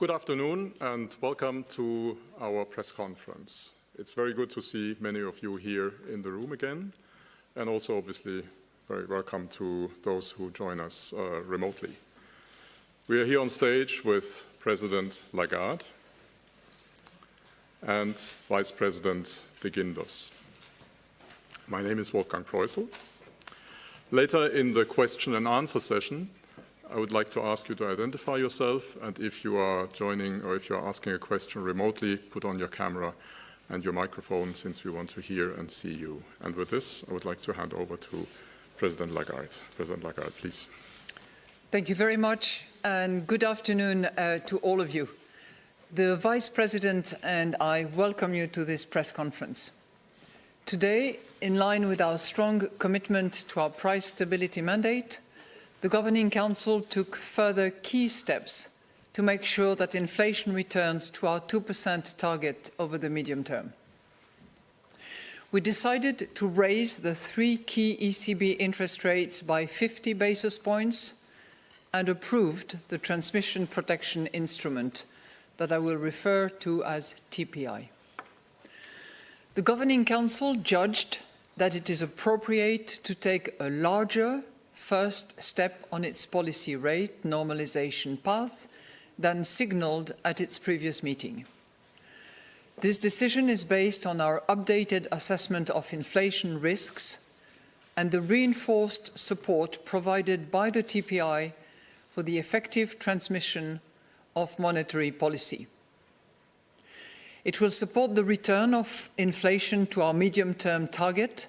Good afternoon and welcome to our press conference. It's very good to see many of you here in the room again, and also obviously very welcome to those who join us remotely. We are here on stage with President Lagarde and Vice President de Guindos. My name is Wolfgang Preußel. Later in the question and answer session, I would like to ask you to identify yourself, and if you are joining or if you are asking a question remotely, put on your camera and your microphone, since we want to hear and see you. And with this, I would like to hand over to President Lagarde. President Lagarde, please. Thank you very much, and good afternoon to all of you. The Vice President and I welcome you to this press conference. Today, in line with our strong commitment to our price stability mandate, the Governing Council took further key steps to make sure that inflation returns to our 2% target over the medium term. We decided to raise the three key ECB interest rates by 50 basis points and approved the transmission protection instrument that I will refer to as TPI. The Governing Council judged that it is appropriate to take a larger first step on its policy rate normalization path than signalled at its previous meeting. This decision is based on our updated assessment of inflation risks and the reinforced support provided by the TPI for the effective transmission of monetary policy. It will support the return of inflation to our medium-term target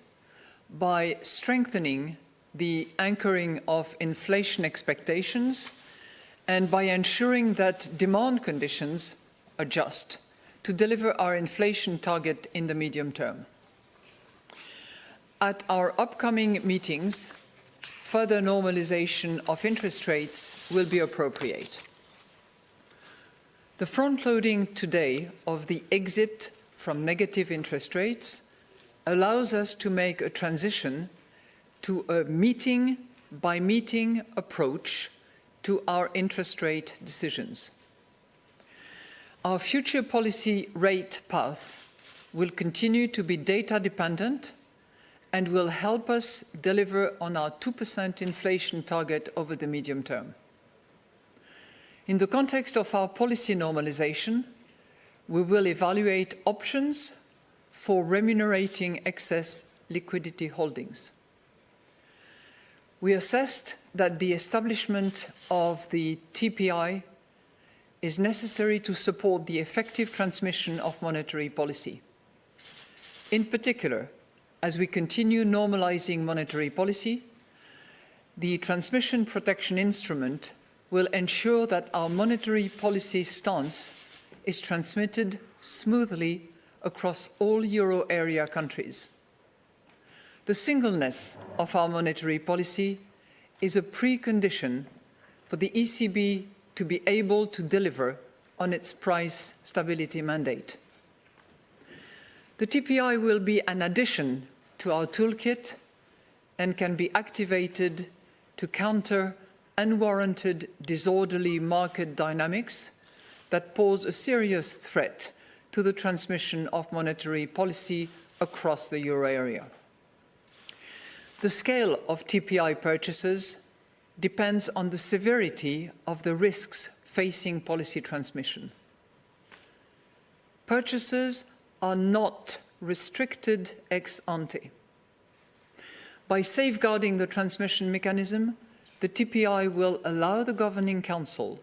by strengthening the anchoring of inflation expectations and by ensuring that demand conditions adjust to deliver our inflation target in the medium term. At our upcoming meetings, further normalization of interest rates will be appropriate. The front-loading today of the exit from negative interest rates allows us to make a transition to a meeting-by-meeting approach to our interest rate decisions. Our future policy rate path will continue to be data-dependent and will help us deliver on our 2% inflation target over the medium term. In the context of our policy normalization, we will evaluate options for remunerating excess liquidity holdings. We assessed that the establishment of the TPI is necessary to support the effective transmission of monetary policy. In particular, as we continue normalizing monetary policy, the transmission protection instrument will ensure that our monetary policy stance is transmitted smoothly across all euro area countries. The singleness of our monetary policy is a precondition for the ECB to be able to deliver on its price stability mandate. The TPI will be an addition to our toolkit and can be activated to counter unwarranted disorderly market dynamics that pose a serious threat to the transmission of monetary policy across the euro area. The scale of TPI purchases depends on the severity of the risks facing policy transmission. Purchases are not restricted ex ante. By safeguarding the transmission mechanism, the TPI will allow the Governing Council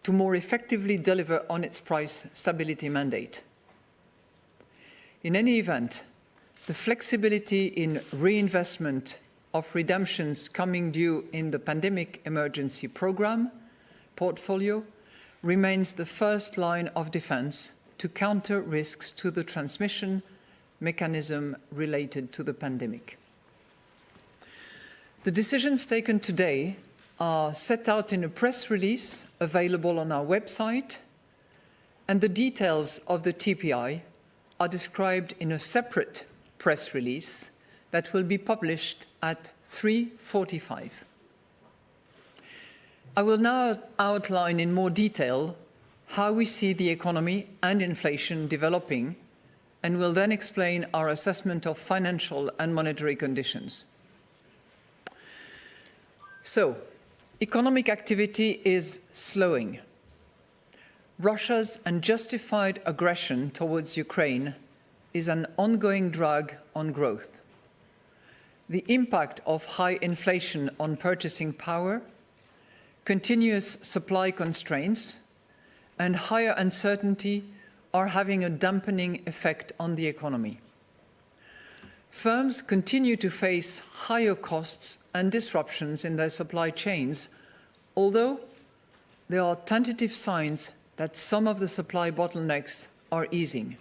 to more effectively deliver on its price stability mandate. In any event, the flexibility in reinvestment of redemptions coming due in the pandemic emergency programme portfolio remains the first line of defence to counter risks to the transmission mechanism related to the pandemic. The decisions taken today are set out in a press release available on our website, and the details of the TPI are described in a separate press release that will be published at 3:45. I will now outline in more detail how we see the economy and inflation developing, and will then explain our assessment of financial and monetary conditions. So, economic activity is slowing. Russia's unjustified aggression towards Ukraine is an ongoing drag on growth. The impact of high inflation on purchasing power, continuous supply constraints, and higher uncertainty are having a dampening effect on the economy. Firms continue to face higher costs and disruptions in their supply chains, although there are tentative signs that some of the supply bottlenecks are easing.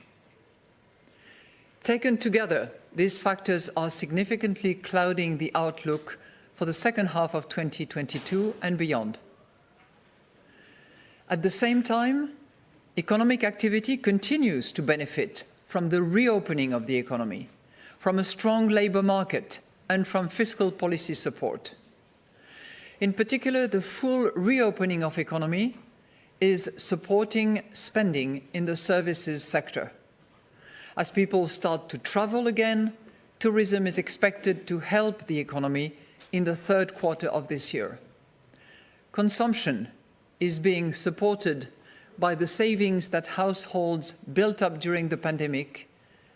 Taken together, these factors are significantly clouding the outlook for the second half of 2022 and beyond. At the same time, economic activity continues to benefit from the reopening of the economy, from a strong labour market, and from fiscal policy support. In particular, the full reopening of economy is supporting spending in the services sector. As people start to travel again, tourism is expected to help the economy in the third quarter of this year. Consumption is being supported by the savings that households built up during the pandemic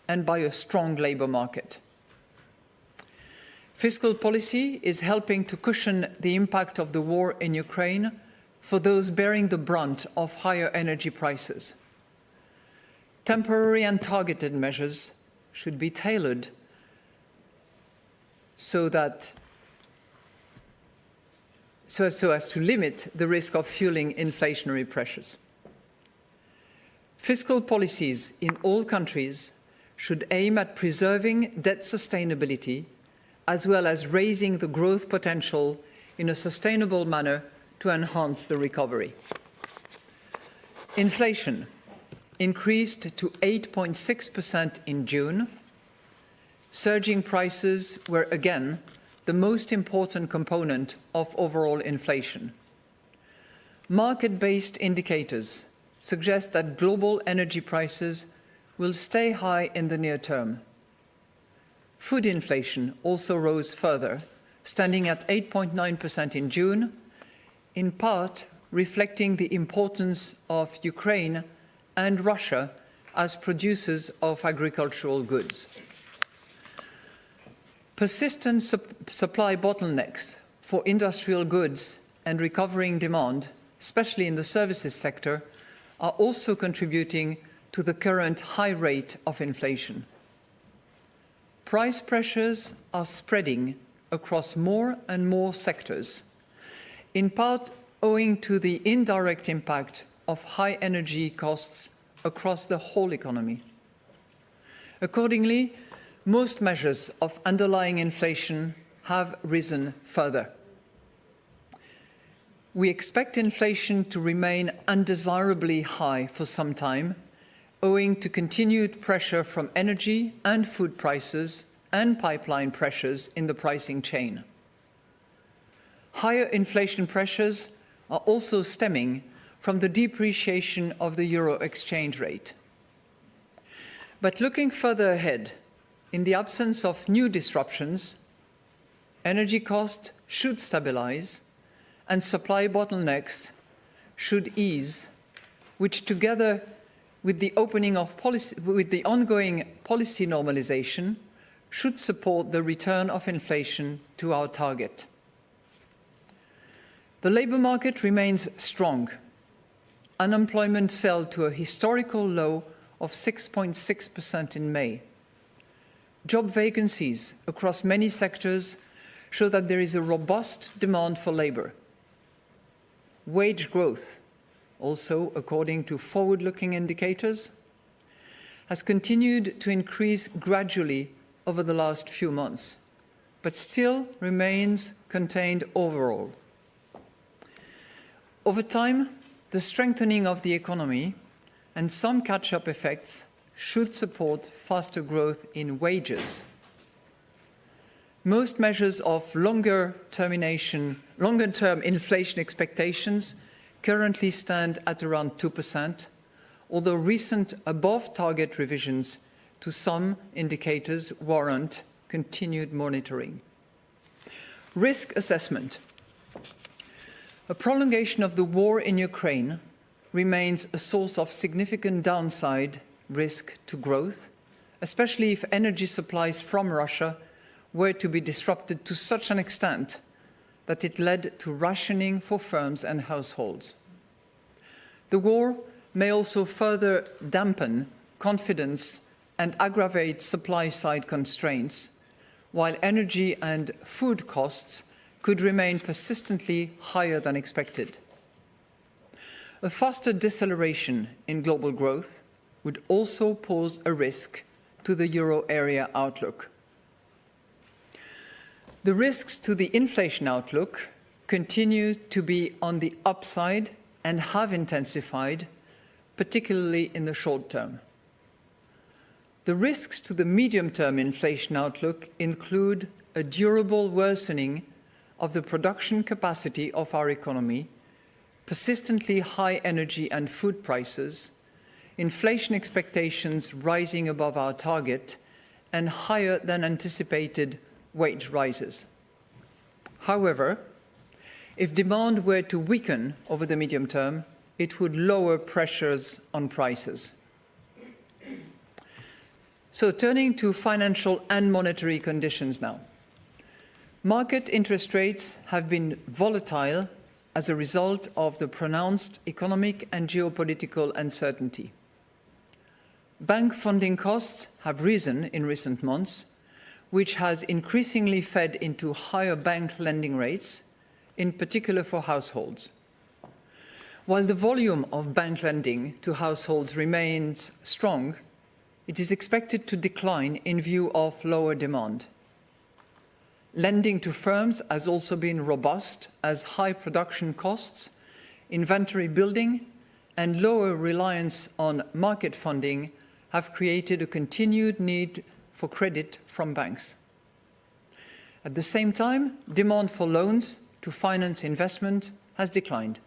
and by a strong labour market. Fiscal policy is helping to cushion the impact of the war in Ukraine for those bearing the brunt of higher energy prices. Temporary and targeted measures should be tailored so as to limit the risk of fueling inflationary pressures. Fiscal policies in all countries should aim at preserving debt sustainability as well as raising the growth potential in a sustainable manner to enhance the recovery. Inflation increased to 8.6% in June. Surging prices were again the most important component of overall inflation. Market-based indicators suggest that global energy prices will stay high in the near term. Food inflation also rose further, standing at 8.9% in June, in part reflecting the importance of Ukraine and Russia as producers of agricultural goods. Persistent supply bottlenecks for industrial goods and recovering demand, especially in the services sector, are also contributing to the current high rate of inflation. Price pressures are spreading across more and more sectors, in part owing to the indirect impact of high energy costs across the whole economy. Accordingly, most measures of underlying inflation have risen further. We expect inflation to remain undesirably high for some time, owing to continued pressure from energy and food prices and pipeline pressures in the pricing chain. Higher inflation pressures are also stemming from the depreciation of the euro exchange rate. But looking further ahead, in the absence of new disruptions, energy costs should stabilize and supply bottlenecks should ease, which together with the ongoing policy normalization should support the return of inflation to our target. The labour market remains strong. Unemployment fell to a historical low of 6.6% in May. Job vacancies across many sectors show that there is a robust demand for labour. Wage growth, also according to forward-looking indicators, has continued to increase gradually over the last few months, but still remains contained overall. Over time, the strengthening of the economy and some catch-up effects should support faster growth in wages. Most measures of longer-term inflation expectations currently stand at around 2%, although recent above-target revisions to some indicators warrant continued monitoring. Risk assessment. A prolongation of the war in Ukraine remains a source of significant downside risk to growth, especially if energy supplies from Russia were to be disrupted to such an extent that it led to rationing for firms and households. The war may also further dampen confidence and aggravate supply-side constraints, while energy and food costs could remain persistently higher than expected. A faster deceleration in global growth would also pose a risk to the euro area outlook. The risks to the inflation outlook continue to be on the upside and have intensified, particularly in the short term. The risks to the medium-term inflation outlook include a durable worsening of the production capacity of our economy, persistently high energy and food prices, inflation expectations rising above our target, and higher than anticipated wage rises. However, if demand were to weaken over the medium term, it would lower pressures on prices. So turning to financial and monetary conditions now. Market interest rates have been volatile as a result of the pronounced economic and geopolitical uncertainty. Bank funding costs have risen in recent months, which has increasingly fed into higher bank lending rates, in particular for households. While the volume of bank lending to households remains strong, it is expected to decline in view of lower demand. Lending to firms has also been robust as high production costs, inventory building, and lower reliance on market funding have created a continued need for credit from banks. At the same time, demand for loans to finance investment has declined.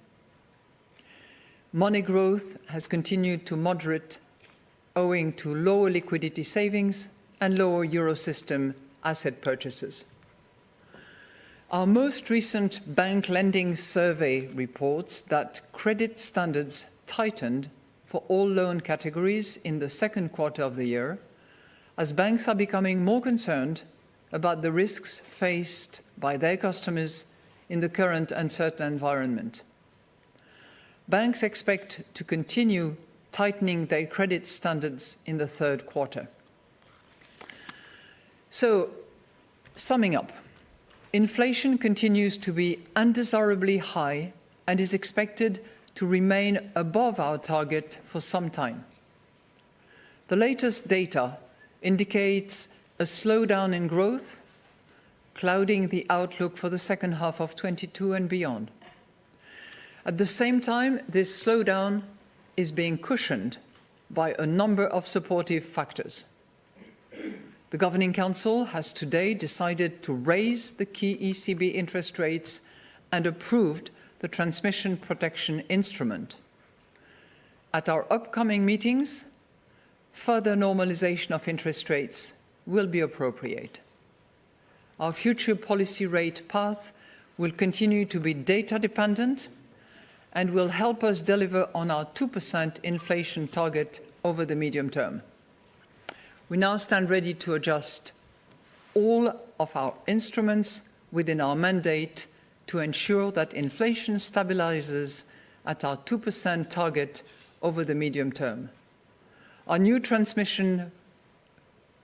Money growth has continued to moderate owing to lower liquidity savings and lower Eurosystem asset purchases. Our most recent bank lending survey reports that credit standards tightened for all loan categories in the second quarter of the year, as banks are becoming more concerned about the risks faced by their customers in the current uncertain environment. Banks expect to continue tightening their credit standards in the third quarter. So, summing up, inflation continues to be undesirably high and is expected to remain above our target for some time. The latest data indicates a slowdown in growth, clouding the outlook for the second half of 2022 and beyond. At the same time, this slowdown is being cushioned by a number of supportive factors. The Governing Council has today decided to raise the key ECB interest rates and approved the transmission protection instrument. At our upcoming meetings, further normalization of interest rates will be appropriate. Our future policy rate path will continue to be data dependent and will help us deliver on our 2% inflation target over the medium term. We now stand ready to adjust all of our instruments within our mandate to ensure that inflation stabilizes at our 2% target over the medium term. Our new transmission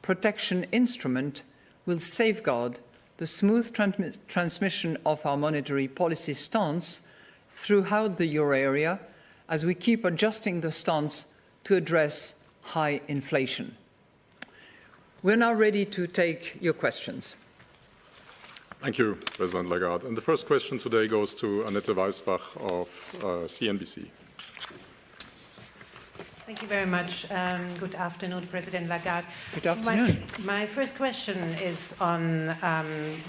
protection instrument will safeguard the smooth transmission of our monetary policy stance throughout the euro area as we keep adjusting the stance to address high inflation. We're now ready to take your questions. Thank you, President Lagarde. And the first question today goes to Annette Weisbach of CNBC. Thank you very much. Good afternoon, President Lagarde. Good afternoon. My first question is on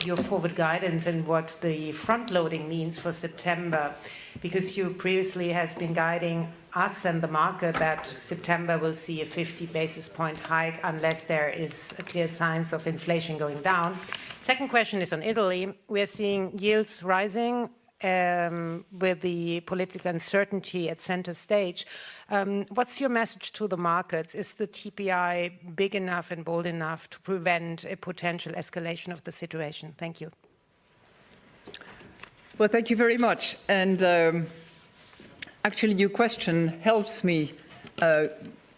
your forward guidance and what the front-loading means for September, because you previously has been guiding us and the market that September will see a 50 basis point hike unless there is a clear signs of inflation going down. Second question is on Italy. We are seeing yields rising with the political uncertainty at center stage. What's your message to the markets? Is the TPI big enough and bold enough to prevent a potential escalation of the situation? Thank you. Well, thank you very much. And actually, your question helps me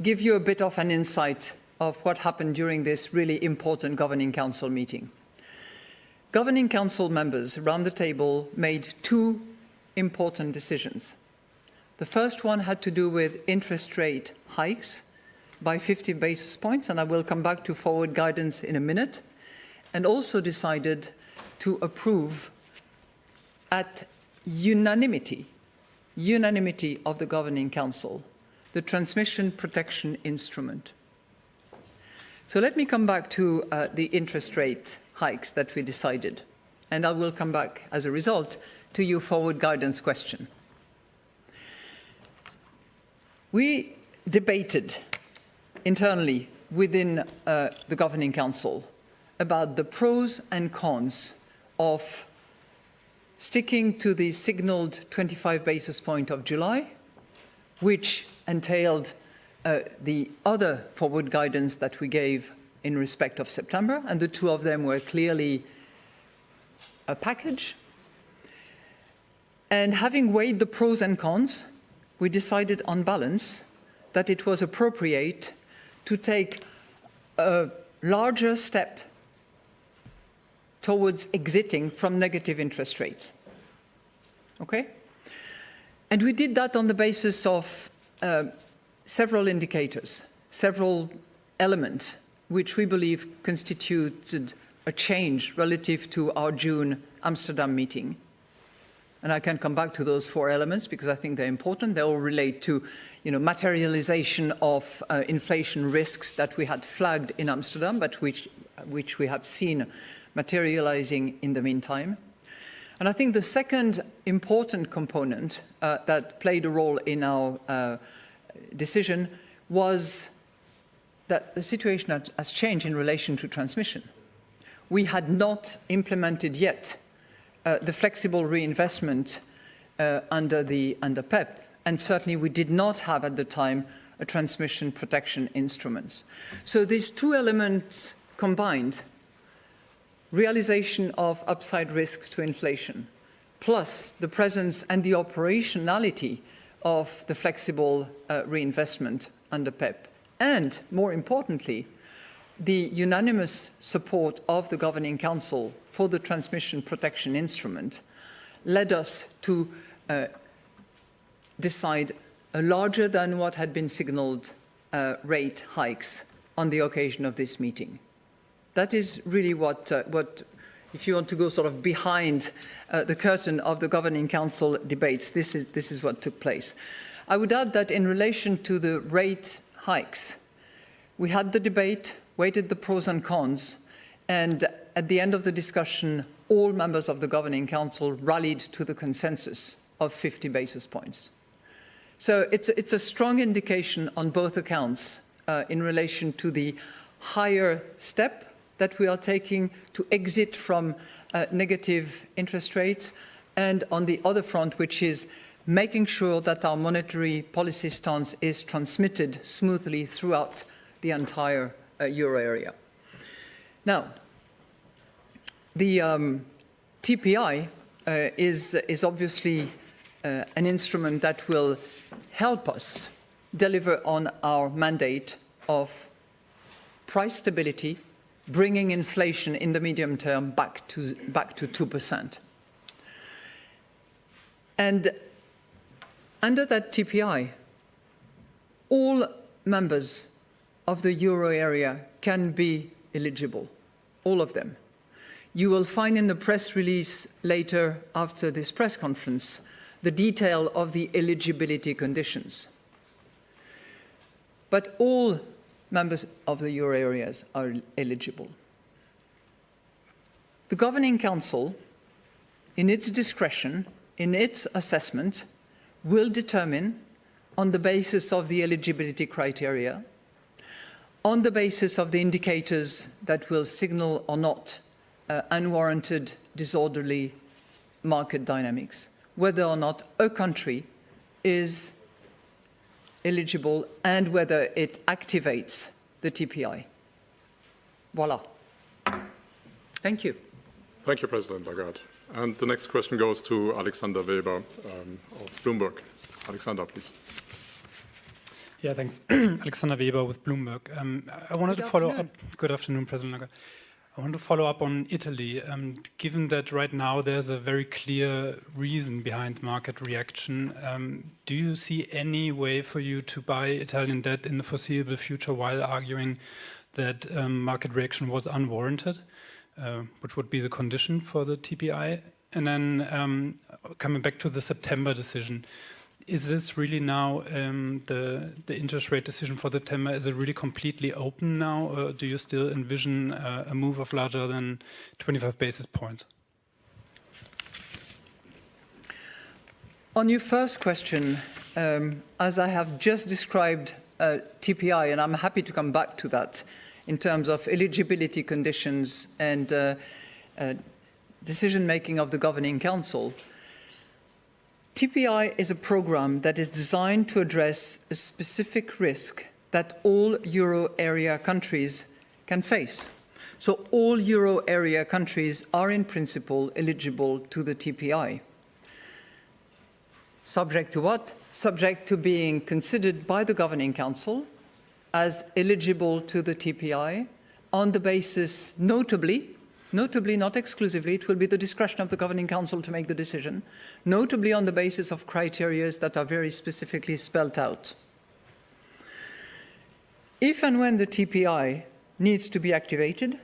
give you a bit of an insight of what happened during this really important Governing Council meeting. Governing Council members around the table made two important decisions. The first one had to do with interest rate hikes by 50 basis points, and I will come back to forward guidance in a minute, and also decided to approve at unanimity of the Governing Council, the transmission protection instrument. So let me come back to the interest rate hikes that we decided, and I will come back as a result to your forward guidance question. We debated internally within the Governing Council about the pros and cons of sticking to the signalled 25 basis point of July, which entailed the other forward guidance that we gave in respect of September, and the two of them were clearly a package. And having weighed the pros and cons, we decided on balance that it was appropriate to take a larger step towards exiting from negative interest rates. Okay? And we did that on the basis of several indicators, several elements, which we believe constituted a change relative to our June Amsterdam meeting. And I can come back to those four elements because I think they're important. They all relate to, materialization of inflation risks that we had flagged in Amsterdam, but which we have seen materializing in the meantime. And I think the second important component that played a role in our decision was that the situation has changed in relation to transmission. We had not implemented yet the flexible reinvestment under PEP, and certainly we did not have at the time a transmission protection instrument. So these two elements combined, realization of upside risks to inflation, plus the presence and the operationality of the flexible reinvestment under PEP, and more importantly, the unanimous support of the Governing Council for the transmission protection instrument led us to decide a larger than what had been signalled rate hikes on the occasion of this meeting. That is really what if you want to go sort of behind the curtain of the Governing Council debates, this is what took place. I would add that in relation to the rate hikes, we had the debate, weighted the pros and cons, and at the end of the discussion, all members of the Governing Council rallied to the consensus of 50 basis points. So it's a strong indication on both accounts in relation to the higher step that we are taking to exit from negative interest rates, and on the other front, which is making sure that our monetary policy stance is transmitted smoothly throughout the entire euro area. Now, the TPI is obviously an instrument that will help us deliver on our mandate of price stability, bringing inflation in the medium term back to 2%. And under that TPI, all members of the euro area can be eligible, all of them. You will find in the press release later after this press conference the detail of the eligibility conditions. but all members of the euro areas are eligible. The Governing Council, in its discretion, in its assessment, will determine, on the basis of the eligibility criteria, on the basis of the indicators that will signal or not unwarranted, disorderly market dynamics, whether or not a country is eligible and whether it activates the TPI. Voila. Thank you. Thank you, President Lagarde. And the next question goes to Alexander Weber of Bloomberg. Alexander, please. Yeah, thanks. Alexander Weber with Bloomberg. I wanted to follow up. Good afternoon, President Lagarde. I want to follow up on Italy. Given that right now there's a very clear reason behind market reaction, do you see any way for you to buy Italian debt in the foreseeable future while arguing that market reaction was unwarranted, which would be the condition for the TPI? And then coming back to the September decision, is this really now the interest rate decision for September? Is it really completely open now, or do you still envision a move of larger than 25 basis points? On your first question, as I have just described TPI, and I'm happy to come back to that in terms of eligibility conditions and decision-making of the Governing Council, TPI is a program that is designed to address a specific risk that all euro area countries can face. So all euro area countries are in principle eligible to the TPI. Subject to what? Subject to being considered by the Governing Council as eligible to the TPI on the basis, notably, not exclusively, it will be the discretion of the Governing Council to make the decision, notably on the basis of criteria that are very specifically spelled out. If and when the TPI needs to be activated,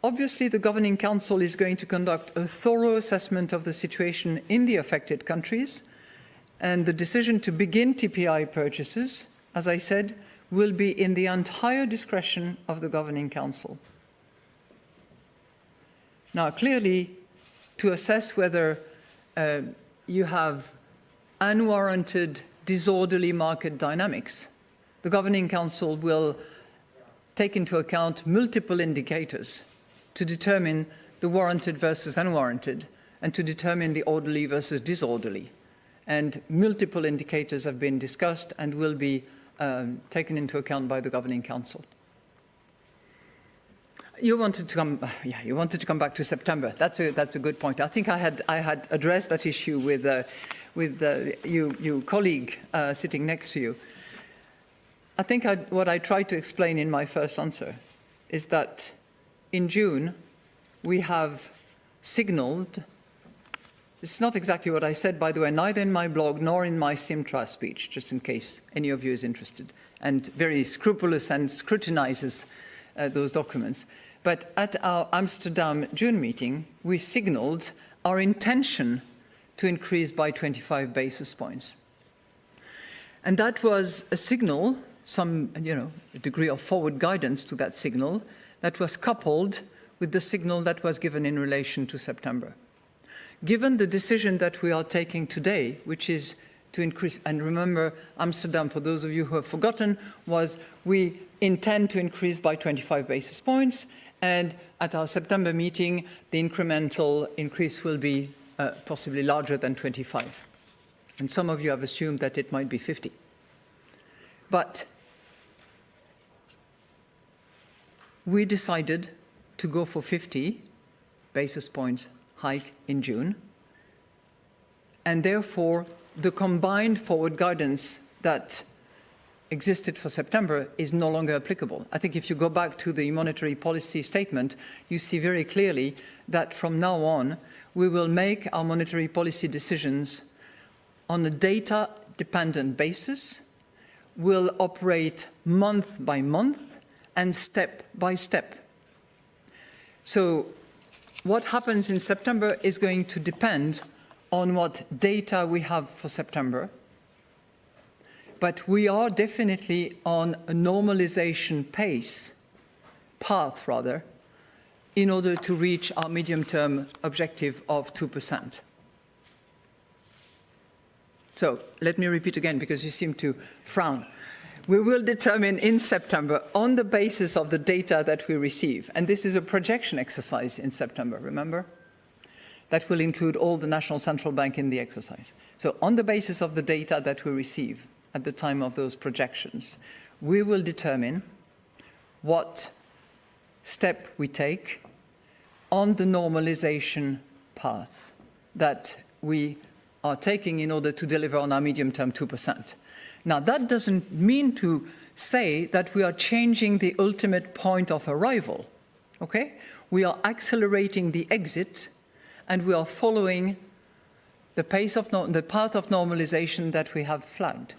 obviously the Governing Council is going to conduct a thorough assessment of the situation in the affected countries, and the decision to begin TPI purchases, as I said, will be in the entire discretion of the Governing Council. Now, clearly, to assess whether you have unwarranted, disorderly market dynamics, the Governing Council will take into account multiple indicators to determine the warranted versus unwarranted and to determine the orderly versus disorderly. And multiple indicators have been discussed and will be taken into account by the Governing Council. You wanted to come back to September. That's a good point. I think I had addressed that issue with your colleague sitting next to you. I think what I tried to explain in my first answer is that in June we have signaled. It's not exactly what I said, by the way, neither in my blog nor in my Simtra speech, just in case any of you is interested, and very scrupulous and scrutinizes those documents. But at our Amsterdam June meeting, we signaled our intention to increase by 25 basis points. And that was a signal, a degree of forward guidance to that signal, that was coupled with the signal that was given in relation to September. Given the decision that we are taking today, which is to increase, and remember, Amsterdam, for those of you who have forgotten, was we intend to increase by 25 basis points, and at our September meeting, the incremental increase will be possibly larger than 25. And some of you have assumed that it might be 50. But we decided to go for 50 basis points hike in June, and therefore the combined forward guidance that existed for September is no longer applicable. I think if you go back to the monetary policy statement, you see very clearly that from now on, we will make our monetary policy decisions on a data-dependent basis, will operate month by month and step by step. So what happens in September is going to depend on what data we have for September, but we are definitely on a normalization path rather, in order to reach our medium-term objective of 2%. So let me repeat again, because you seem to frown. We will determine in September, on the basis of the data that we receive, and this is a projection exercise in September, remember? That will include all the national central bank in the exercise. So on the basis of the data that we receive at the time of those projections, we will determine what step we take on the normalization path that we are taking in order to deliver on our medium-term 2%. Now, that doesn't mean to say that we are changing the ultimate point of arrival, okay? We are accelerating the exit, and we are following the path of normalization that we have flagged.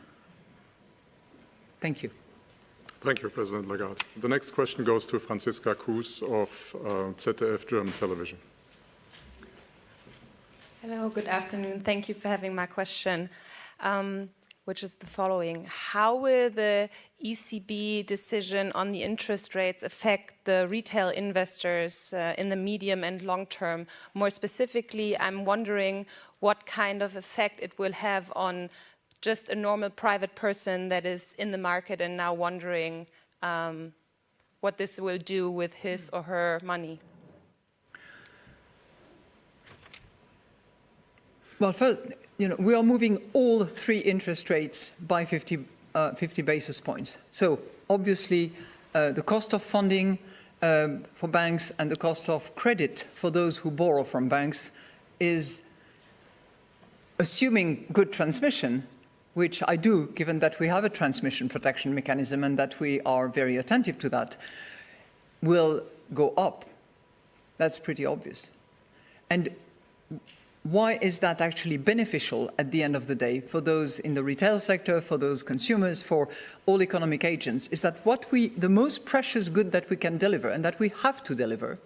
Thank you. Thank you, President Lagarde. The next question goes to Franziska Kuhs of ZDF German Television. Hello, good afternoon. Thank you for having my question, which is the following. How will the ECB decision on the interest rates affect the retail investors in the medium and long term? More specifically, I'm wondering what kind of effect it will have on just a normal private person that is in the market and now wondering what this will do with his or her money. Well, first, we are moving all three interest rates by 50 basis points. So obviously, the cost of funding for banks and the cost of credit for those who borrow from banks is, assuming good transmission, which I do, given that we have a transmission protection mechanism and that we are very attentive to that, will go up. That's pretty obvious. And why is that actually beneficial at the end of the day for those in the retail sector, for those consumers, for all economic agents? Is that the most precious good that we can deliver and that we have to deliver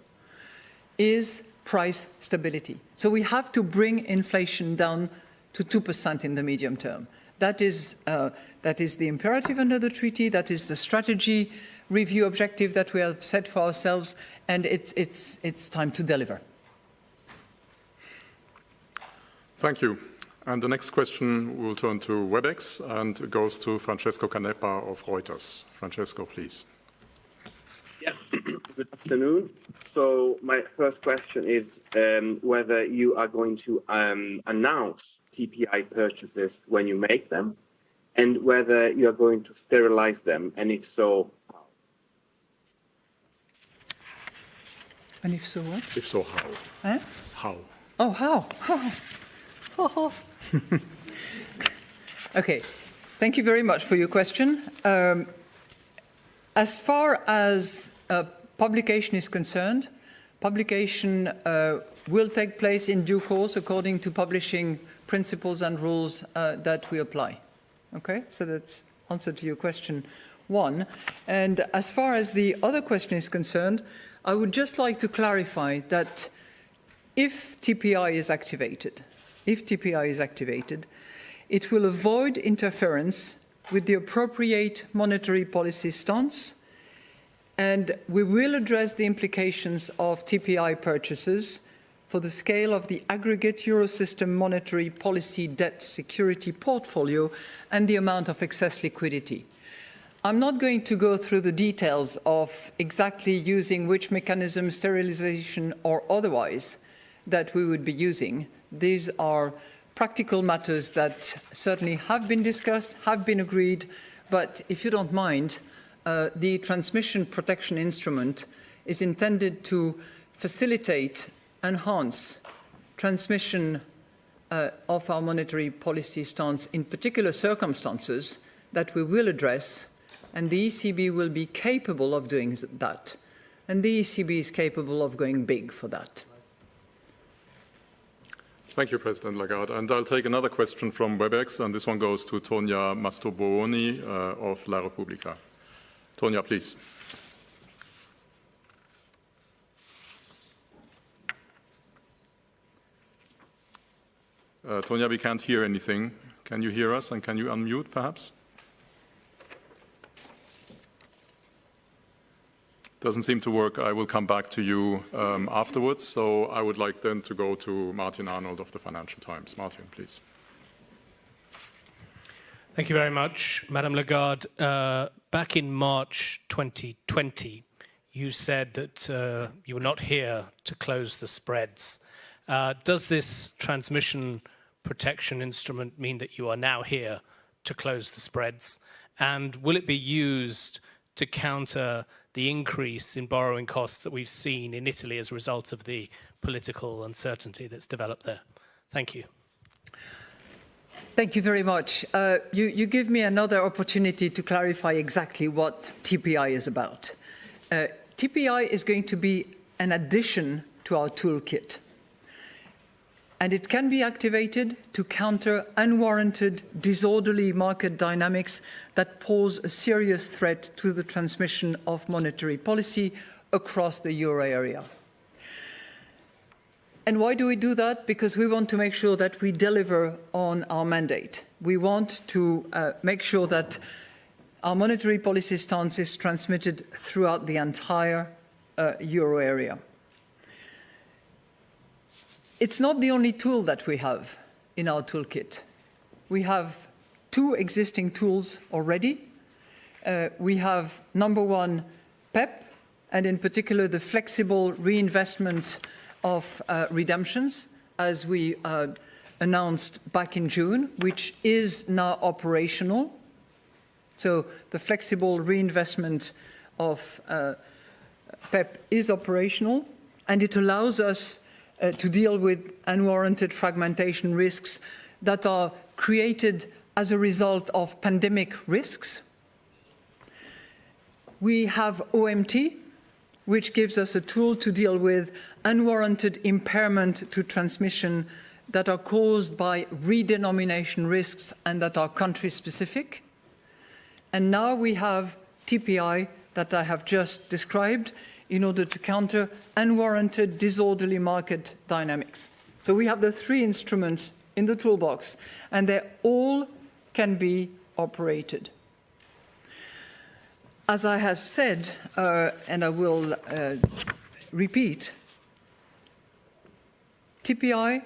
is price stability. So we have to bring inflation down to 2% in the medium term. That is the imperative under the treaty. That is the strategy review objective that we have set for ourselves, and it's time to deliver. Thank you. And the next question will turn to WebEx and goes to Francesco Canepa of Reuters. Francesco, please. Yeah, good afternoon. So my first question is whether you are going to announce TPI purchases when you make them, and whether you are going to sterilize them, and if so, how? And if so, what? If so, how? Huh? How? Oh, how? Okay, thank you very much for your question. As far as publication is concerned, publication will take place in due course according to publishing principles and rules that we apply. Okay, so that's answer to your question one. And as far as the other question is concerned, I would just like to clarify that if TPI is activated, it will avoid interference with the appropriate monetary policy stance, and we will address the implications of TPI purchases for the scale of the aggregate Eurosystem monetary policy debt security portfolio and the amount of excess liquidity. I'm not going to go through the details of exactly using which mechanism, sterilization or otherwise, that we would be using. These are practical matters that certainly have been discussed, have been agreed, but if you don't mind, the transmission protection instrument is intended to facilitate, enhance transmission of our monetary policy stance in particular circumstances that we will address, and the ECB will be capable of doing that. And the ECB is capable of going big for that. Thank you, President Lagarde. And I'll take another question from WebEx, and this one goes to Tonia Mastrobuoni of La Repubblica. Tonia, please. Tonia, we can't hear anything. Can you hear us, and can you unmute, perhaps? doesn't seem to work, I will come back to you afterwards. So I would like then to go to Martin Arnold of the Financial Times. Martin, please. Thank you very much, Madame Lagarde. Back in March 2020, you said that you were not here to close the spreads. Does this transmission protection instrument mean that you are now here to close the spreads? And will it be used to counter the increase in borrowing costs that we've seen in Italy as a result of the political uncertainty that's developed there? Thank you. Thank you very much. You give me another opportunity to clarify exactly what TPI is about. TPI is going to be an addition to our toolkit. And it can be activated to counter unwarranted, disorderly market dynamics that pose a serious threat to the transmission of monetary policy across the euro area. And why do we do that? Because we want to make sure that we deliver on our mandate. We want to make sure that our monetary policy stance is transmitted throughout the entire euro area. It's not the only tool that we have in our toolkit. We have two existing tools already. We have, number one, PEP, and in particular the flexible reinvestment of redemptions, as we announced back in June, which is now operational. So the flexible reinvestment of PEP is operational, and it allows us to deal with unwarranted fragmentation risks that are created as a result of pandemic risks. We have OMT, which gives us a tool to deal with unwarranted impairment to transmission that are caused by redenomination risks and that are country-specific. And now we have TPI that I have just described in order to counter unwarranted, disorderly market dynamics. So we have the three instruments in the toolbox, and they all can be operated. As I have said, and I will repeat, TPI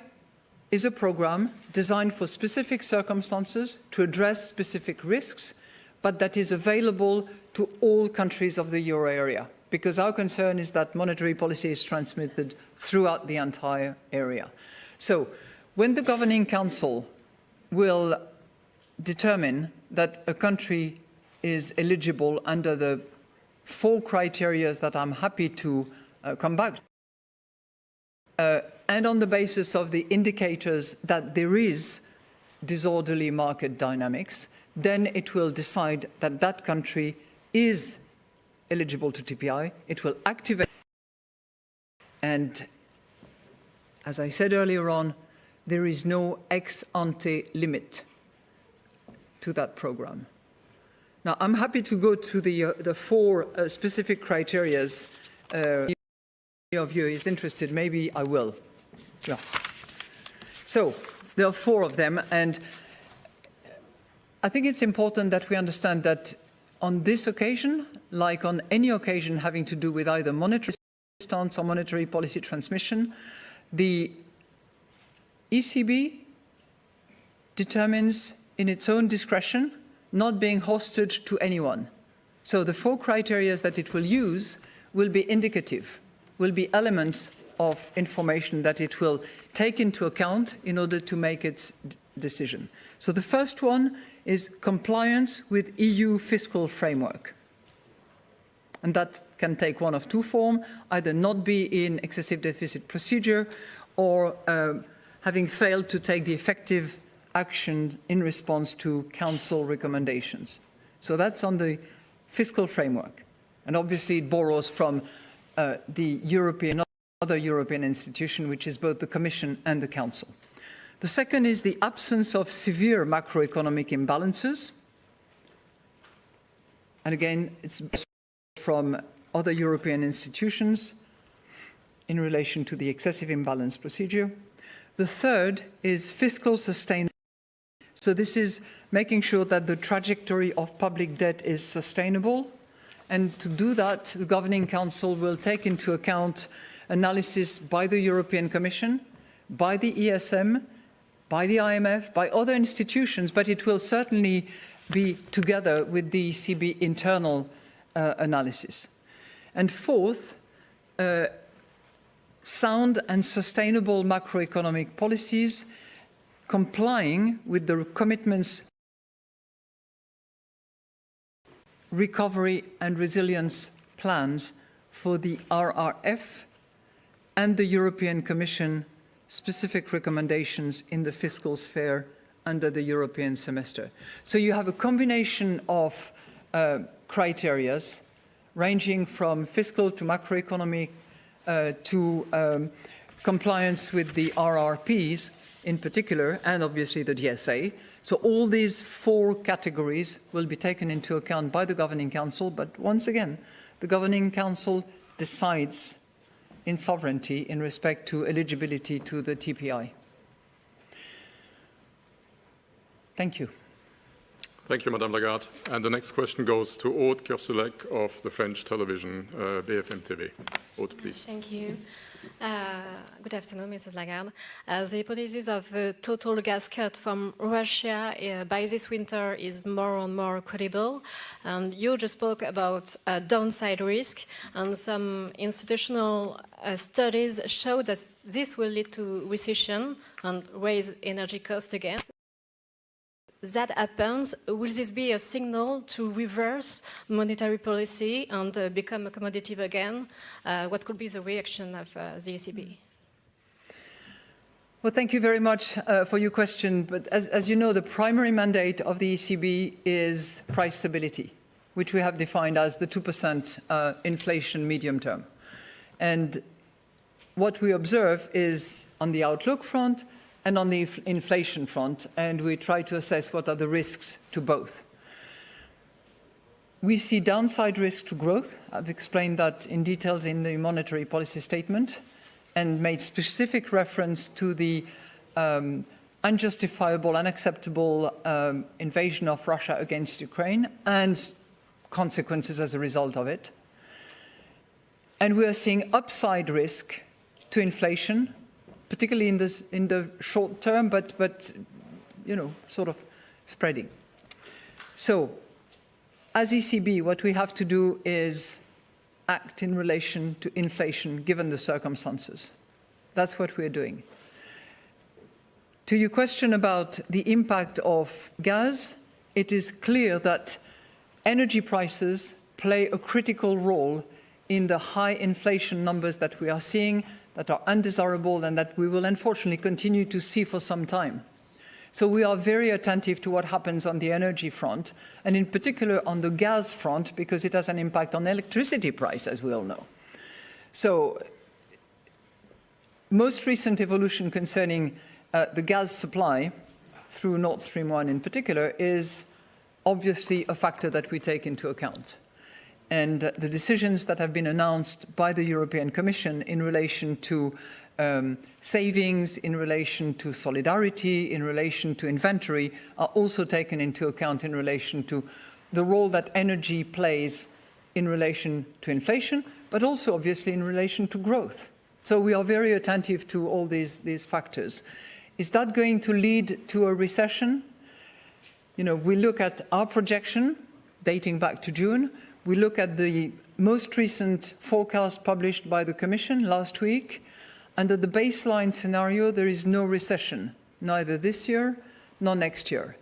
is a program designed for specific circumstances to address specific risks, but that is available to all countries of the euro area, because our concern is that monetary policy is transmitted throughout the entire area. So when the Governing Council will determine that a country is eligible under the 4 criteria that I'm happy to come back to, and on the basis of the indicators that there is disorderly market dynamics, then it will decide that that country is eligible to TPI. It will activate. And as I said earlier on, there is no ex-ante limit to that program. Now, I'm happy to go to the 4 specific criteria. If any of you is interested, maybe I will. Yeah. So there are 4 of them, and I think it's important that we understand that on this occasion, like on any occasion having to do with either monetary stance or monetary policy transmission, the ECB determines in its own discretion, not being hostage to anyone. So the 4 criteria that it will use will be indicative, will be elements of information that it will take into account in order to make its decision. So the first one is compliance with EU Fiscal Framework. And that can take one of 2 forms, either not be in excessive deficit procedure or having failed to take the effective action in response to Council recommendations. So that's on the fiscal framework. And obviously it borrows from the other European institution, which is both the Commission and the Council. The second is the absence of severe macroeconomic imbalances. And again, it's from other European institutions in relation to the excessive imbalance procedure. The third is fiscal sustainability. So this is making sure that the trajectory of public debt is sustainable And to do that, the Governing Council will take into account analysis by the European Commission, by the ESM, by the IMF, by other institutions, but it will certainly be together with the ECB internal analysis. And fourth, sound and sustainable macroeconomic policies complying with the commitments, recovery and resilience plans for the RRF and the European Commission specific recommendations in the fiscal sphere under the European semester. So you have a combination of criteria ranging from fiscal to macroeconomic to compliance with the RRPs in particular, and obviously the DSA. So all these four categories will be taken into account by the Governing Council, but once again, the Governing Council decides in sovereignty in respect to eligibility to the TPI. Thank you. Thank you, Madame Lagarde. And the next question goes to Aude Kersulek of the French television, BFM TV. Aude, please. Thank you. Good afternoon, Mrs. Lagarde. The hypothesis of a total gas cut from Russia by this winter is more and more credible. And you just spoke about downside risk, and some institutional studies show that this will lead to recession and raise energy costs again. That happens, will this be a signal to reverse monetary policy and become accommodative again? What could be the reaction of the ECB? Well, thank you very much for your question. But as you know, the primary mandate of the ECB is price stability, which we have defined as the 2% inflation medium term. And what we observe is on the outlook front, and on the inflation front, and we try to assess what are the risks to both. We see downside risk to growth. I've explained that in detail in the monetary policy statement and made specific reference to the unjustifiable, unacceptable invasion of Russia against Ukraine and consequences as a result of it. And we are seeing upside risk to inflation, particularly in the short term, but you know, sort of spreading. So, as ECB, what we have to do is act in relation to inflation, given the circumstances. That's what we're doing. To your question about the impact of gas, it is clear that energy prices play a critical role in the high inflation numbers that we are seeing, that are undesirable and that we will unfortunately continue to see for some time. So we are very attentive to what happens on the energy front, and in particular on the gas front, because it has an impact on electricity price, as we all know. So most recent evolution concerning the gas supply, through Nord Stream 1 in particular, is obviously a factor that we take into account. And the decisions that have been announced by the European Commission in relation to savings, in relation to solidarity, in relation to inventory, are also taken into account in relation to the role that energy plays in relation to inflation, but also obviously in relation to growth. So we are very attentive to all these factors. Is that going to lead to a recession? You know, we look at our projection dating back to June. We look at the most recent forecast published by the Commission last week. Under the baseline scenario, there is no recession, neither this year nor next year.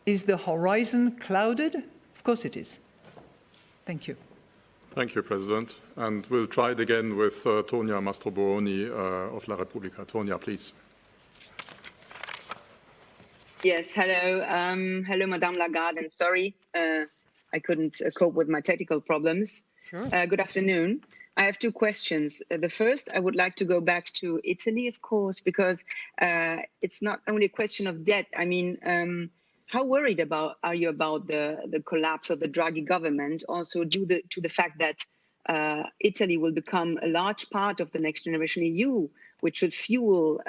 Is the horizon clouded? Of course it is. Thank you. Thank you, President. And we'll try it again with Tonia Mastrobuoni of La Repubblica. Tonia, please. Yes, hello. Hello, Madame Lagarde, and sorry. I couldn't cope with my technical problems. Sure. Good afternoon. I have two questions. The first, I would like to go back to Italy, of course, because it's not only a question of debt. I mean, how worried are you about the collapse of the Draghi government, also due to the fact that Italy will become a large part of the next generation EU, which should fuel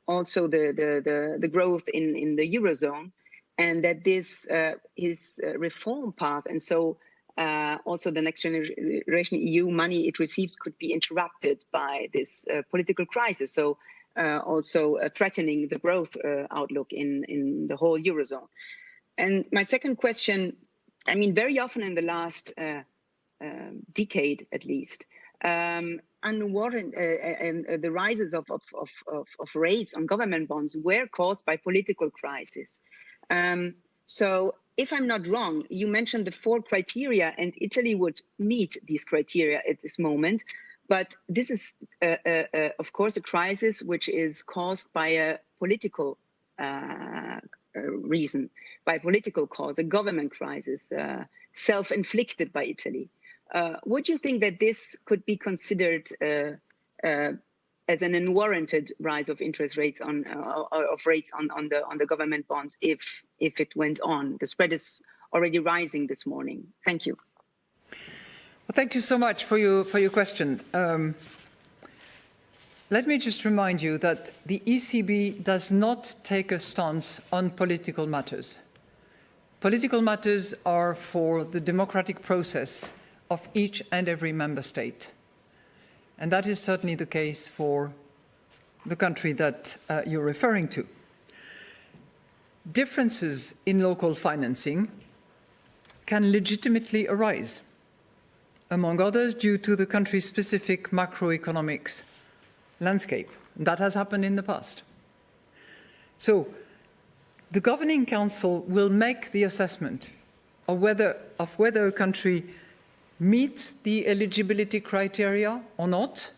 also the growth in the Eurozone, and that this is a reform path. And so also the next generation EU money it receives could be interrupted by this political crisis. So also threatening the growth outlook in the whole Eurozone. And my second question, I mean, very often in the last decade, at least, the rises of rates on government bonds were caused by political crisis. So if I'm not wrong, you mentioned the 4 criteria, and Italy would meet these criteria at this moment. But this is, of course, a crisis which is caused by a political reason, by a political cause, a government crisis, self-inflicted by Italy. Would you think that this could be considered as an unwarranted rise of interest rates on the government bonds if it went on? The spread is already rising this morning. Thank you. Well, thank you so much for your question. Let me just remind you that the ECB does not take a stance on political matters. Political matters are for the democratic process of each and every member state. And that is certainly the case for the country that you're referring to. Differences in local financing can legitimately arise, among others due to the country's specific macroeconomic landscape. That has happened in the past. So the Governing Council will make the assessment of whether a country meets the eligibility criteria or not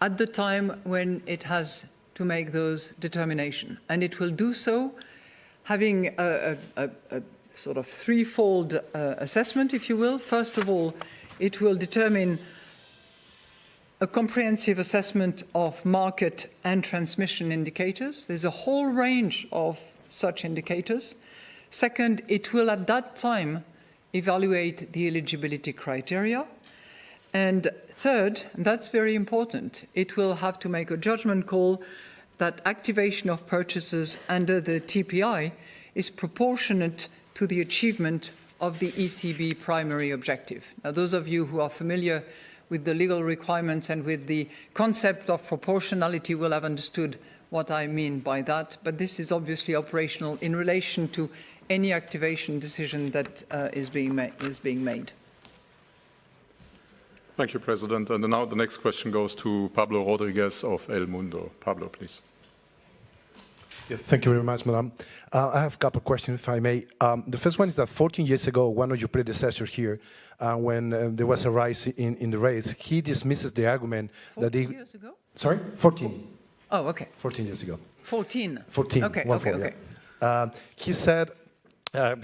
at the time when it has to make those determinations. And it will do so having a sort of threefold assessment, if you will. First of all, it will determine a comprehensive assessment of market and transmission indicators. There's a whole range of such indicators. Second, it will at that time evaluate the eligibility criteria. And third, and that's very important, it will have to make a judgment call that activation of purchases under the TPI is proportionate to the achievement of the ECB primary objective. Now, those of you who are familiar with the legal requirements and with the concept of proportionality will have understood what I mean by that, but this is obviously operational in relation to any activation decision that is being made. Thank you, President. And now the next question goes to Pablo Rodriguez of El Mundo. Pablo, please. Yeah, thank you very much, Madam. I have a couple of questions, if I may. The first one is that 14 years ago, one of your predecessors here, when there was a rise in the rates, he dismisses the argument that 14 years ago? Sorry? 14. Oh, okay. 14 years ago. 14. 14. Okay, okay. He said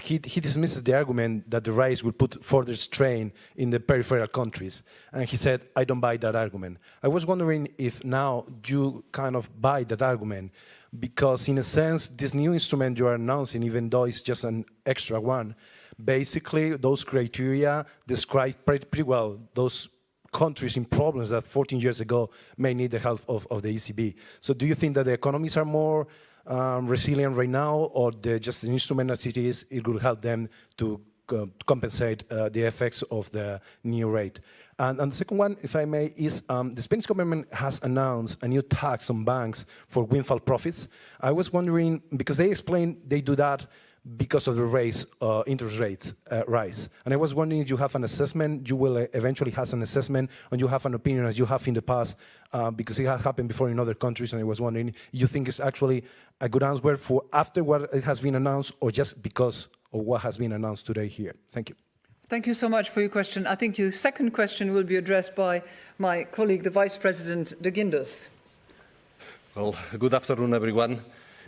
he dismisses the argument that the rise will put further strain in the peripheral countries. And he said, I don't buy that argument. I was wondering if now you kind of buy that argument, because in a sense, this new instrument you are announcing, even though it's just an extra one, basically those criteria describe pretty well those countries in problems that 14 years ago may need the help of the ECB. So do you think that the economies are more resilient right now, or just an instrument as it is, it will help them to compensate the effects of the new rate? And the second one, if I may, is the Spanish government has announced a new tax on banks for windfall profits. I was wondering, because they explain they do that because of the interest rates rise. And I was wondering if you have an assessment, you will eventually have an assessment, and you have an opinion as you have in the past, because it has happened before in other countries, and I was wondering if you think it's actually a good answer for after what it has been announced, or just because of what has been announced today here. Thank you. Thank you so much for your question. I think your second question will be addressed by my colleague, the Vice President de Guindos. Well, good afternoon, everyone.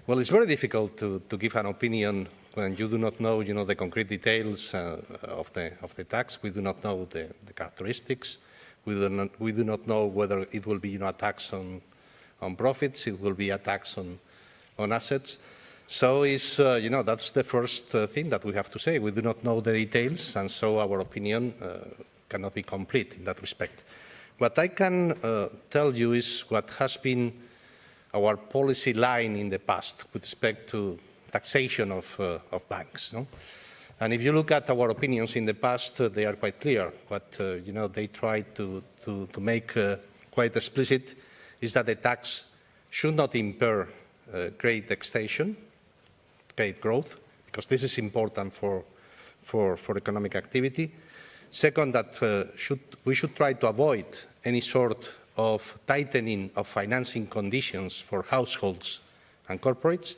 Well, it's very difficult to give an opinion when you do not know, the concrete details of the tax. We do not know the characteristics. We do not know whether it will be a tax on profits. It will be a tax on assets. So it's, that's the first thing that we have to say. We do not know the details, and so our opinion cannot be complete in that respect. What I can tell you is what has been our policy line in the past with respect to taxation of banks. No? And if you look at our opinions in the past, they are quite clear. What they tried to make quite explicit is that the tax should not impair credit extension, credit growth, because this is important for economic activity. Second, that we should try to avoid any sort of tightening of financing conditions for households and corporates.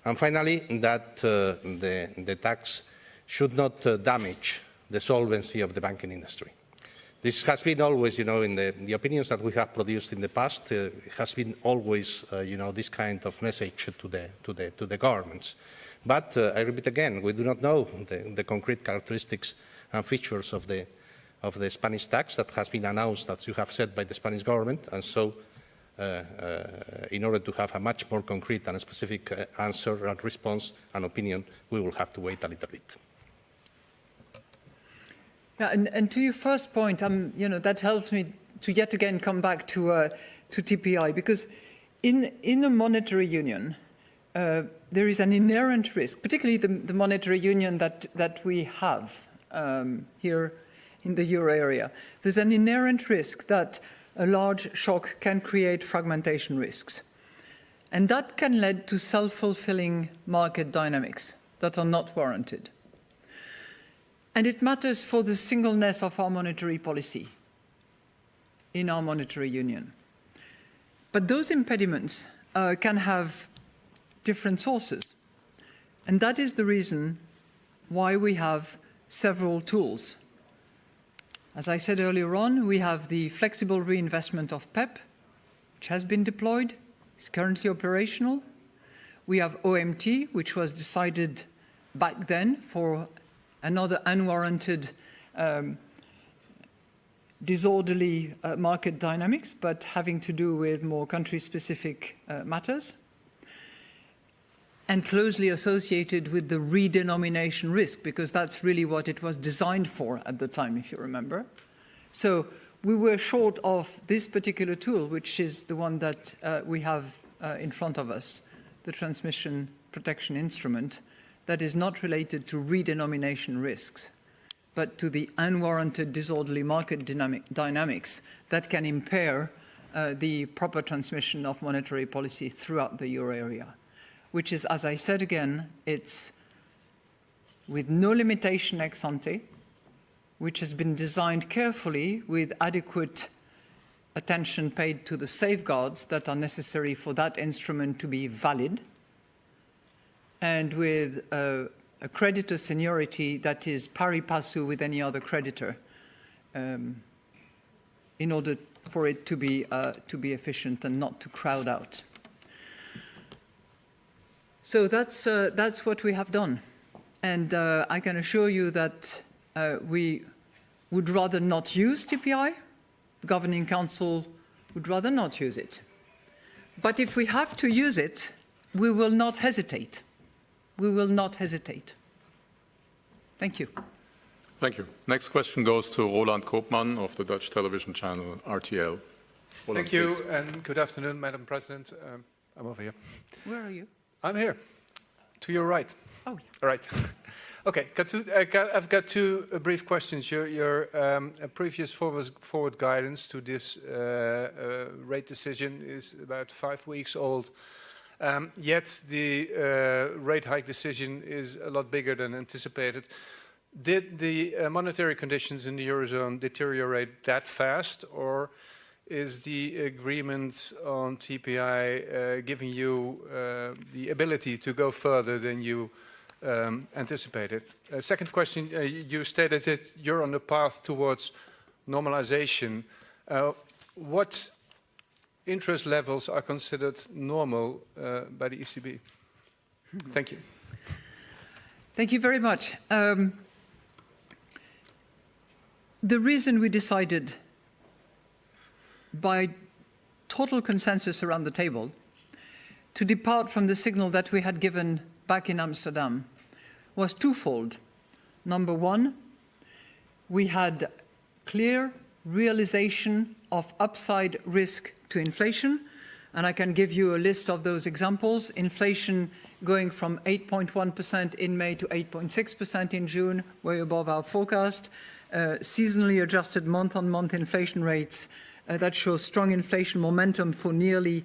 And finally, that the tax should not damage the solvency of the banking industry. This has been always, in the opinions that we have produced in the past, it has been always, this kind of message to the governments. But I repeat again, we do not know the concrete characteristics and features of the Spanish tax that has been announced, as you have said, by the Spanish government, and so in order to have a much more concrete and specific answer and response and opinion, we will have to wait a little bit. Yeah, and to your first point, that helps me to yet again come back to TPI, because in the monetary union, there is an inherent risk, particularly the monetary union that we have here in the euro area. There's an inherent risk that a large shock can create fragmentation risks. And that can lead to self-fulfilling market dynamics that are not warranted. And it matters for the singleness of our monetary policy in our monetary union. But those impediments can have different sources. And that is the reason why we have several tools. As I said earlier on, we have the flexible reinvestment of PEP, which has been deployed, is currently operational. We have OMT, which was decided back then for another unwarranted disorderly market dynamics, but having to do with more country-specific matters, and closely associated with the redenomination risk, because that's really what it was designed for at the time, if you remember. So we were short of this particular tool, which is the one that we have in front of us, the transmission protection instrument, that is not related to redenomination risks, but to the unwarranted disorderly market dynamics that can impair the proper transmission of monetary policy throughout the euro area, which is, as I said again, it's with no limitation ex ante, which has been designed carefully with adequate attention paid to the safeguards that are necessary for that instrument to be valid, and with a creditor seniority that is pari passu with any other creditor, in order for it to be efficient and not to crowd out. So that's what we have done, and I can assure you that we would rather not use TPI. The Governing Council would rather not use it. But if we have to use it, we will not hesitate. We will not hesitate. Thank you. Thank you. Next question goes to Roland Koopman of the Dutch television channel RTL. Roland, thank you, please. and good afternoon, Madam President. I'm over here. Where are you? I'm here, to your right. Oh, yeah. All right. Okay, I've got two brief questions. Your previous forward guidance to this rate decision is about 5 weeks old. Yet the rate hike decision is a lot bigger than anticipated. Did the monetary conditions in the Eurozone deteriorate that fast, or is the agreement on TPI giving you the ability to go further than you anticipated? Second question, you stated that you're on the path towards normalization. What interest levels are considered normal by the ECB? Thank you. Thank you very much. The reason we decided by total consensus around the table to depart from the signal that we had given back in Amsterdam was twofold. Number one, we had clear realization of upside risk to inflation, and I can give you a list of those examples. Inflation going from 8.1% in May to 8.6% in June, way above our forecast. Seasonally adjusted month-on-month inflation rates that show strong inflation momentum for nearly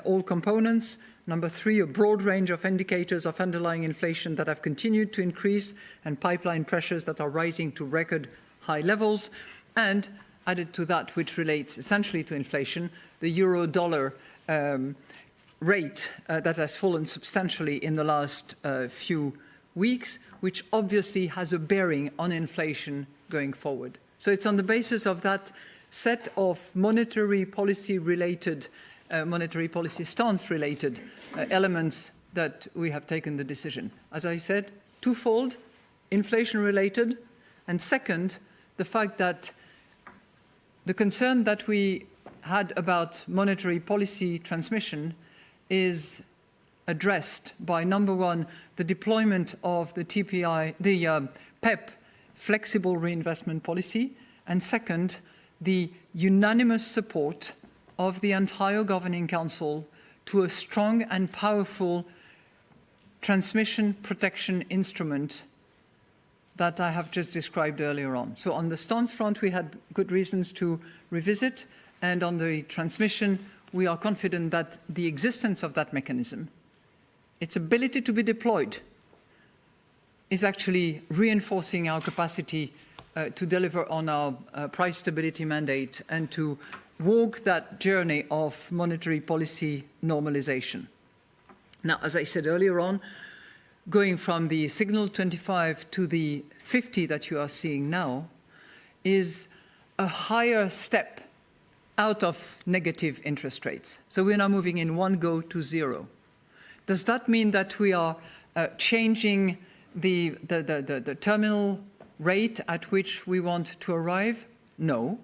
all components. Number 3, a broad range of indicators of underlying inflation that have continued to increase and pipeline pressures that are rising to record high levels. And added to that, which relates essentially to inflation, the euro-dollar rate that has fallen substantially in the last few weeks, which obviously has a bearing on inflation going forward. So it's on the basis of that set of monetary policy stance-related elements that we have taken the decision. As I said, twofold, inflation-related, and second, the fact that the concern that we had about monetary policy transmission is addressed by, number 1, the deployment of the TPI, the PEP flexible reinvestment policy, and second, the unanimous support of the entire Governing Council to a strong and powerful transmission protection instrument that I have just described earlier on. So on the stance front, we had good reasons to revisit, and on the transmission, we are confident that the existence of that mechanism, its ability to be deployed, is actually reinforcing our capacity to deliver on our price stability mandate and to walk that journey of monetary policy normalization. Now, as I said earlier on, going from the signal 25 to the 50 that you are seeing now is a higher step out of negative interest rates. So we're now moving in one go to 0. Does that mean that we are changing the terminal rate at which we want to arrive? No.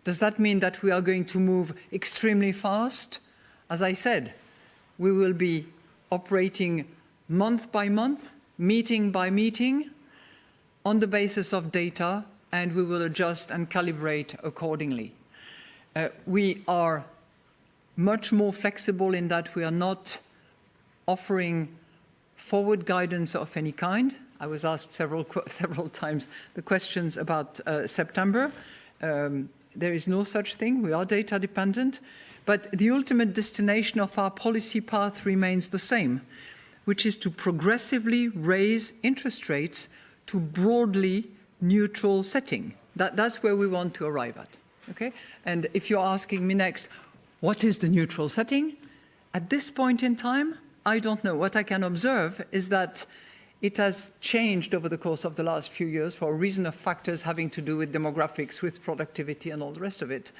Does that mean that we are going to move extremely fast? As I said, we will be operating month by month, meeting by meeting, on the basis of data, and we will adjust and calibrate accordingly. We are much more flexible in that we are not offering forward guidance of any kind. I was asked several times the questions about September. There is no such thing. We are data dependent. But the ultimate destination of our policy path remains the same, which is to progressively raise interest rates to broadly neutral setting. That's where we want to arrive at. Okay? And if you're asking me next, what is the neutral setting? At this point in time, I don't know. What I can observe is that it has changed over the course of the last few years for a reason of factors having to do with demographics, with productivity, and all the rest of it.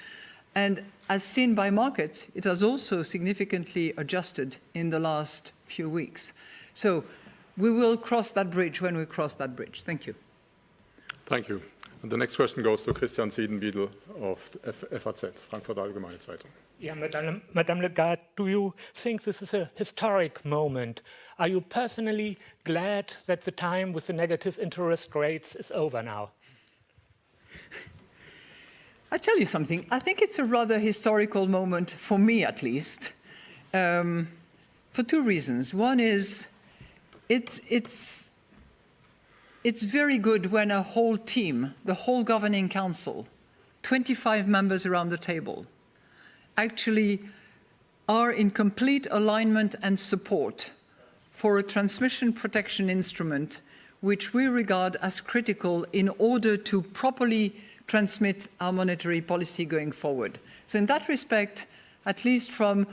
And as seen by markets, it has also significantly adjusted in the last few weeks. So we will cross that bridge when we cross that bridge. Thank you. Thank you. And the next question goes to Christian Siedenbiedel of FAZ, Frankfurter Allgemeine Zeitung. Yeah, Madame Lagarde, do you think this is a historic moment? Are you personally glad that the time with the negative interest rates is over now? I tell you something, I think it's a rather historical moment, for me at least, for two reasons. One is, it's very good when a whole team, the whole Governing Council, 25 members around the table, actually are in complete alignment and support for a transmission protection instrument which we regard as critical in order to properly transmit our monetary policy going forward. So in that respect, at least from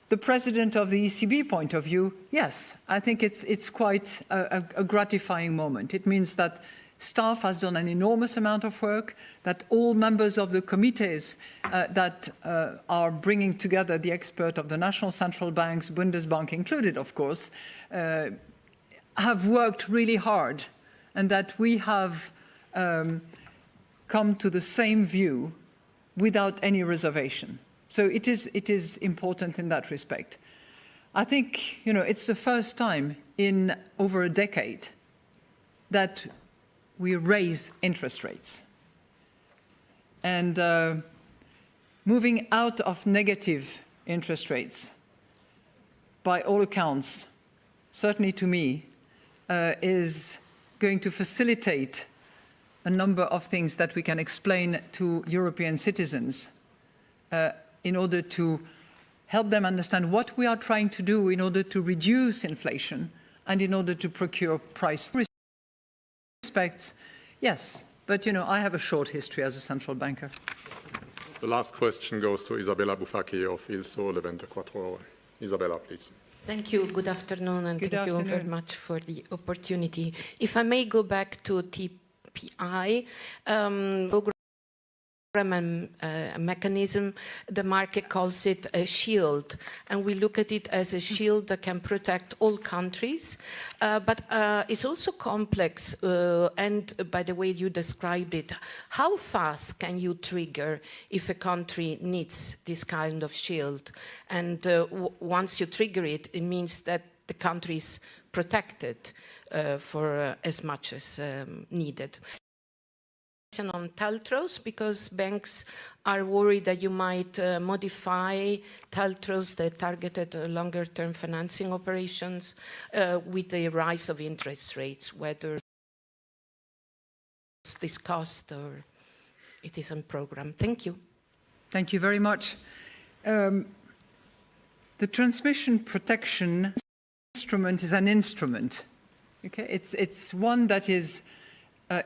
the president of the ECB point of view, yes, I think it's quite a gratifying moment. It means that staff has done an enormous amount of work, that all members of the committees that are bringing together the expert of the national central banks, Bundesbank included, of course, have worked really hard, and that we have come to the same view without any reservation. So it is important in that respect. I think, it's the first time in over a decade that we raise interest rates. And moving out of negative interest rates, by all accounts, certainly to me, is going to facilitate a number of things that we can explain to European citizens in order to help them understand what we are trying to do in order to reduce inflation and in order to procure price respects. Yes, but I have a short history as a central banker. The last question goes to Isabella Bufacchi of Il Sole 24 Ore. Isabella, please. Thank you. Good afternoon, and Good thank afternoon. you very much for the opportunity. If I may go back to TPI, program and mechanism, the market calls it a shield, and we look at it as a shield that can protect all countries, but it's also complex, and by the way you described it, how fast can you trigger if a country needs this kind of shield? And once you trigger it, it means that the country is protected for as much as needed. On TLTROs, because banks are worried that you might modify TLTROs that targeted longer-term financing operations with the rise of interest rates, whether it's discussed or it is on program. Thank you. Thank you very much. The transmission protection instrument is an instrument. Okay? It's one that is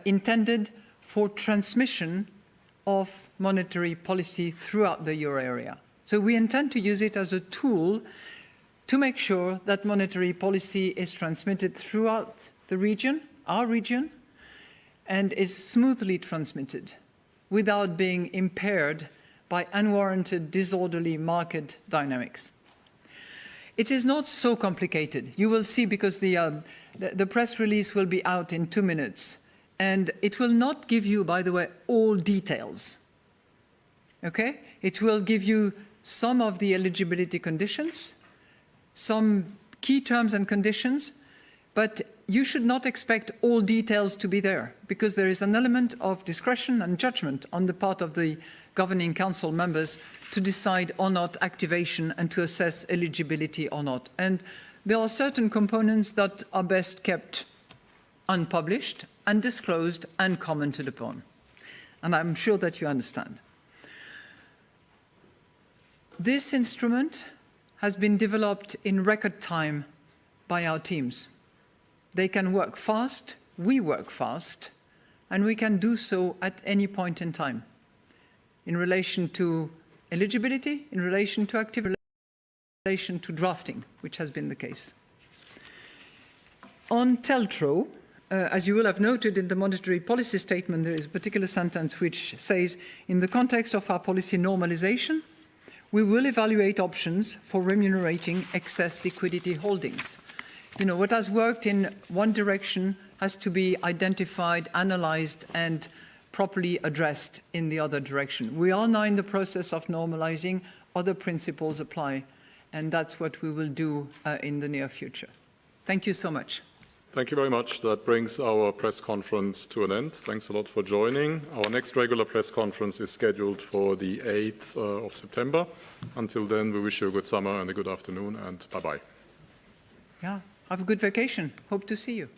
intended for transmission of monetary policy throughout the euro area. So we intend to use it as a tool to make sure that monetary policy is transmitted throughout the region, our region, and is smoothly transmitted without being impaired by unwarranted, disorderly market dynamics. It is not so complicated. You will see, because the press release will be out in 2 minutes. And it will not give you, by the way, all details. Okay? It will give you some of the eligibility conditions, some key terms and conditions, but you should not expect all details to be there, because there is an element of discretion and judgment on the part of the governing council members to decide or not activation and to assess eligibility or not. And there are certain components that are best kept unpublished, undisclosed, and commented upon. And I'm sure that you understand. This instrument has been developed in record time by our teams. They can work fast, we work fast, and we can do so at any point in time. In relation to eligibility, in relation to activity, in relation to drafting, which has been the case. On TLTRO, as you will have noted in the monetary policy statement, there is a particular sentence which says, in the context of our policy normalization, we will evaluate options for remunerating excess liquidity holdings. What has worked in one direction has to be identified, analyzed, and properly addressed in the other direction. We are now in the process of normalizing. Other principles apply, and that's what we will do in the near future. Thank you so much. Thank you very much. That brings our press conference to an end. Thanks a lot for joining. Our next regular press conference is scheduled for the 8th of September. Until then, we wish you a good summer and a good afternoon, and bye-bye. Yeah, have a good vacation. Hope to see you.